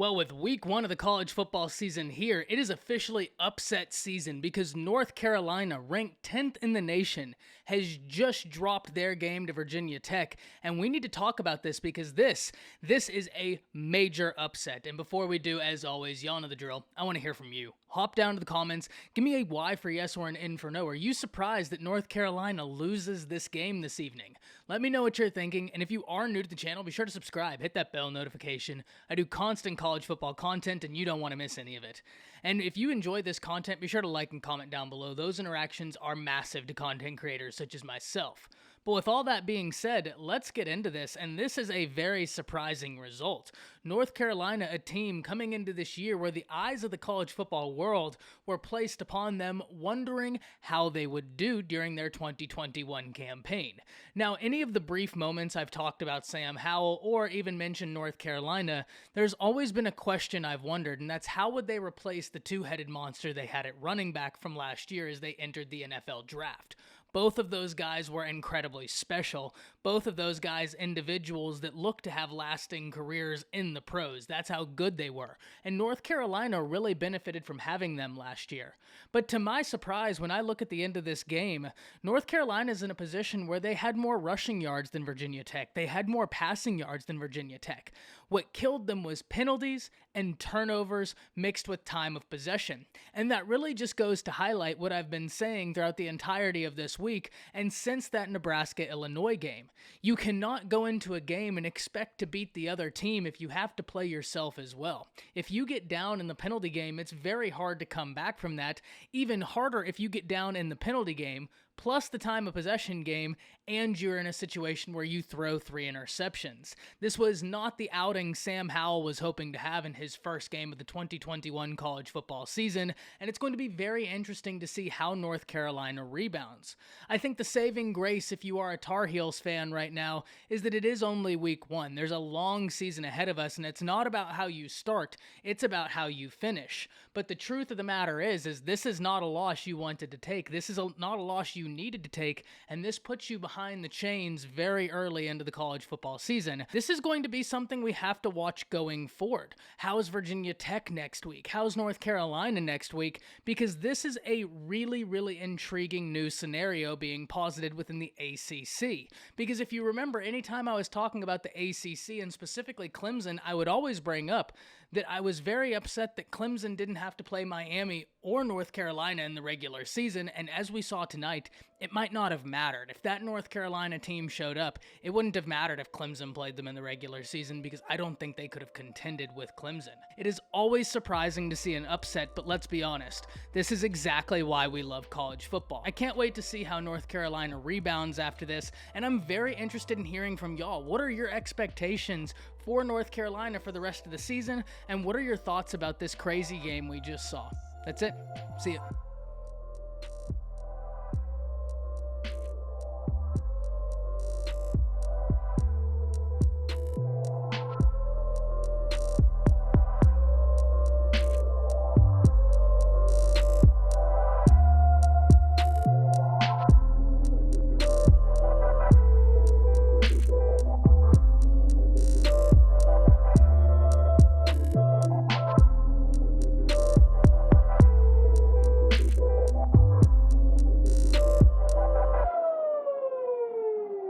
Well, with week one of the college football season here, it is officially upset season because North Carolina, ranked 10th in the nation, has just dropped their game to Virginia Tech. And we need to talk about this because this is a major upset. And before we do, as always, y'all know the drill. I want to hear from you. Hop down to the comments. Give me a Y for yes or an N for no. Are you surprised that North Carolina loses this game this evening? Let me know what you're thinking. And if you are new to the channel, be sure to subscribe. Hit that bell notification. I do constant college football content and you don't want to miss any of it. And if you enjoy this content, be sure to like and comment down below. Those interactions are massive to content creators such as myself. But with all that being said, let's get into this, and this is a very surprising result. North Carolina, a team coming into this year where the eyes of the college football world were placed upon them, wondering how they would do during their 2021 campaign. Now, any of the brief moments I've talked about Sam Howell or even mentioned North Carolina, there's always been a question I've wondered, and that's how would they replace the two-headed monster they had at running back from last year as they entered the NFL draft? Both of those guys were incredibly special. Both of those guys individuals that look to have lasting careers in the pros. That's how good they were. And North Carolina really benefited from having them last year. But to my surprise, when I look at the end of this game, North Carolina is in a position where they had more rushing yards than Virginia Tech. They had more passing yards than Virginia Tech. What killed them was penalties and turnovers mixed with time of possession. And that really just goes to highlight what I've been saying throughout the entirety of this week and since that Nebraska-Illinois game. You cannot go into a game and expect to beat the other team if you have to play yourself as well. If you get down in the penalty game, it's very hard to come back from that. Even harder if you get down in the penalty game, plus the time of possession game, and you're in a situation where you throw 3 interceptions. This was not the outing Sam Howell was hoping to have in his first game of the 2021 college football season, and it's going to be very interesting to see how North Carolina rebounds. I think the saving grace, if you are a Tar Heels fan right now, is that it is only week one. There's a long season ahead of us, and it's not about how you start, it's about how you finish. But the truth of the matter is this is not a loss you wanted to take. This is not a loss you needed to take, and this puts you behind the chains very early into the college football season. This is going to be something we have to watch going forward. How is Virginia Tech next week? How's North Carolina next week? Because this is a really intriguing new scenario being posited within the ACC. Because if you remember, anytime I was talking about the ACC and specifically Clemson, I would always bring up that I was very upset that Clemson didn't have to play Miami or North Carolina in the regular season, and as we saw tonight, it might not have mattered. If that North Carolina team showed up, it wouldn't have mattered if Clemson played them in the regular season because I don't think they could have contended with Clemson. It is always surprising to see an upset, but let's be honest, this is exactly why we love college football. I can't wait to see how North Carolina rebounds after this, and I'm very interested in hearing from y'all. What are your expectations for North Carolina for the rest of the season, and what are your thoughts about this crazy game we just saw? That's it. See ya.